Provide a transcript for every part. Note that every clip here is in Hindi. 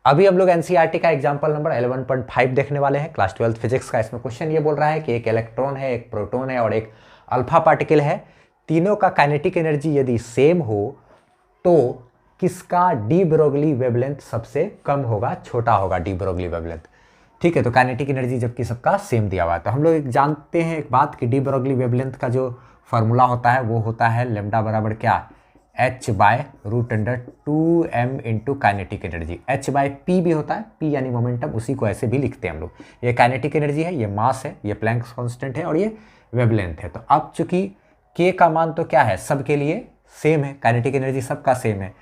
अभी हम लोग एनसीईआरटी का एग्जाम्पल नंबर 11.5 देखने वाले हैं, क्लास 12 फिजिक्स का। इसमें क्वेश्चन ये बोल रहा है कि एक इलेक्ट्रॉन है, एक प्रोटॉन है और एक अल्फा पार्टिकल है। तीनों का काइनेटिक एनर्जी यदि सेम हो तो किसका डी ब्रोगली वेवलेंथ सबसे कम होगा, छोटा होगा डी ब्रोगली वेवलेंथ। ठीक है, तो काइनेटिक एनर्जी जबकि सबका सेम दिया हुआ है, तो हम लोग जानते हैं एक बात कि डी ब्रोगली वेवलेंथ का जो फॉर्मूला होता है वो होता है लेमडा बराबर क्या, h/√2m into kinetic energy. h/p भी होता है, p यानी मोमेंटम, उसी को ऐसे भी लिखते हैं हम लोग। ये काइनेटिक एनर्जी है, ये मास है, ये प्लैंक्स कांस्टेंट है और ये वेवलेंथ है। तो अब चूंकि k का मान तो क्या है, सबके लिए सेम है, काइनेटिक एनर्जी सबका सेम है।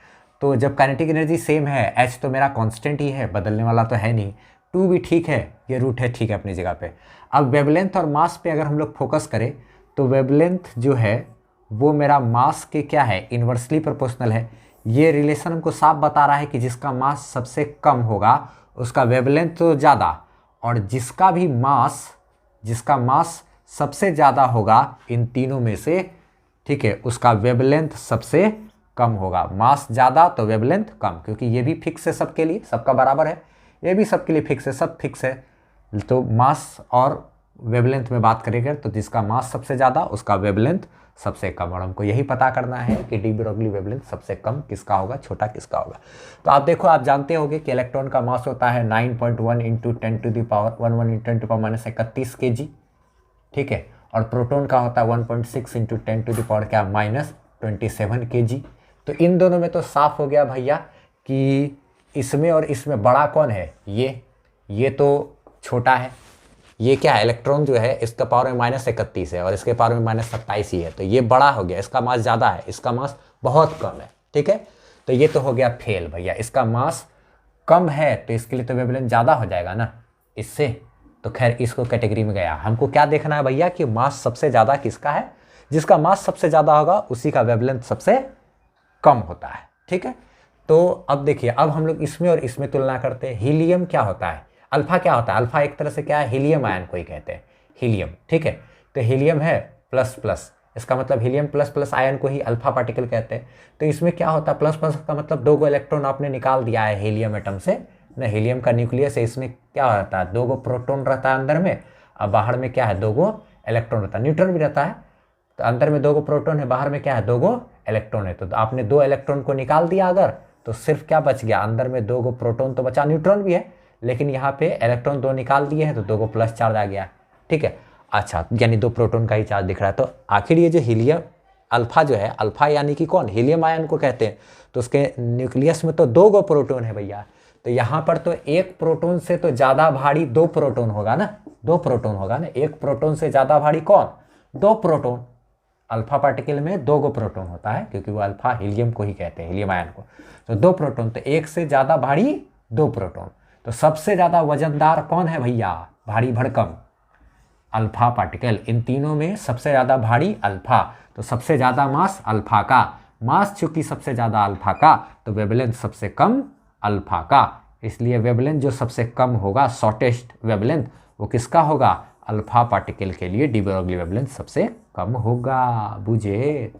तो जब काइनेटिक एनर्जी सेम है, h तो मेरा कांस्टेंट ही है, बदलने वाला तो है नहीं, 2 भी ठीक है, ये रूट है, ठीक है अपनी जगह पे। अब वेवलेंथ और मास पे अगर हम लोग फोकस करें तो वेवलेंथ जो है वो मेरा मास के क्या है, इन्वर्सली प्रोपोर्शनल है। ये रिलेशन हमको साफ बता रहा है कि जिसका मास सबसे कम होगा उसका वेवलेंथ तो ज़्यादा, और जिसका मास सबसे ज़्यादा होगा इन तीनों में से, ठीक है, उसका वेवलेंथ सबसे कम होगा। मास ज़्यादा तो वेवलेंथ कम, क्योंकि ये भी फिक्स है सबके लिए, सबका बराबर है, ये भी सबके लिए फिक्स है, सब फिक्स है। तो मास और वेवलेंथ में बात करेंगे तो जिसका मास सबसे ज़्यादा उसका वेवलेंथ सबसे कम, और हमको यही पता करना है कि डी ब्रोगली वेवलेंथ सबसे कम किसका होगा, छोटा किसका होगा। तो आप देखो, आप जानते होंगे कि इलेक्ट्रॉन का मास होता है 9.1 इंटू 10⁻11 kg, ठीक है, और प्रोटॉन का होता है 1.6 इंटू 10⁻27 kg। तो इन दोनों में तो साफ हो गया भैया कि इसमें और इसमें बड़ा कौन है, ये तो छोटा है। ये क्या है, इलेक्ट्रॉन जो है इसका पावर में -31 है और इसके पावर में -27 ही है, तो ये बड़ा हो गया, इसका मास ज़्यादा है, इसका मास बहुत कम है, ठीक है। तो ये तो हो गया फेल भैया, इसका मास कम है तो इसके लिए तो वेवलेंथ ज़्यादा हो जाएगा ना इससे, तो खैर इसको कैटेगरी में गया। हमको क्या देखना है भैया कि मास सबसे ज़्यादा किसका है, जिसका मास सबसे ज़्यादा होगा उसी का वेवलेंथ सबसे कम होता है, ठीक है। तो अब देखिए, अब हम लोग इसमें और इसमें तुलना करते हैं। हीलियम क्या होता है, अल्फा क्या होता है, अल्फा एक तरह से क्या है, हीलियम आयन को ही कहते हैं, हीलियम, ठीक है। तो हीलियम है प्लस प्लस, इसका मतलब हीलियम प्लस प्लस आयन को ही अल्फा पार्टिकल कहते हैं। तो इसमें क्या होता है, प्लस प्लस का मतलब 2 इलेक्ट्रॉन आपने निकाल दिया है हीलियम एटम से ना, हीलियम का न्यूक्लियस है, इसमें क्या रहता है, 2 प्रोटॉन रहता है अंदर में, और बाहर में क्या है, 2 इलेक्ट्रॉन रहता है, न्यूट्रॉन भी रहता है। तो अंदर में 2 प्रोटॉन है, बाहर में क्या है, 2 इलेक्ट्रॉन है। तो आपने 2 इलेक्ट्रॉन को निकाल दिया अगर, तो सिर्फ क्या बच गया, अंदर में 2 प्रोटॉन तो बचा, न्यूट्रॉन भी है, लेकिन यहाँ पे इलेक्ट्रॉन 2 निकाल दिए हैं तो 2 प्लस चार्ज आ गया, ठीक है। अच्छा, यानी 2 प्रोटॉन का ही चार्ज दिख रहा है। तो आखिर ये जो हीलियम अल्फा जो है, अल्फा यानी कि कौन, हीलियम आयन को कहते हैं। तो उसके न्यूक्लियस में तो 2 प्रोटॉन है भैया, तो यहाँ पर तो 1 प्रोटॉन से तो ज़्यादा भारी 2 प्रोटॉन होगा ना, 2 प्रोटॉन होगा ना, 1 प्रोटॉन से ज़्यादा भारी कौन, 2 प्रोटॉन। अल्फा पार्टिकल में 2 प्रोटॉन होता है, क्योंकि वो अल्फा हीलियम को ही कहते हैं, हीलियम आयन को। तो 2 प्रोटॉन, तो 1 से ज़्यादा भारी 2 प्रोटॉन। तो सबसे ज़्यादा वजनदार कौन है भैया, भारी भड़कम अल्फा पार्टिकल। इन तीनों में सबसे ज़्यादा भारी अल्फा, तो सबसे ज़्यादा मास अल्फा का, मास चूंकि सबसे ज़्यादा अल्फा का, तो वेवलेंथ सबसे कम अल्फा का, इसलिए वेवलेंथ जो सबसे कम होगा, शॉर्टेस्ट वेवलेंथ, वो किसका होगा, अल्फा पार्टिकल के लिए डी ब्रोगली वेवलेंथ सबसे कम होगा, बुझे।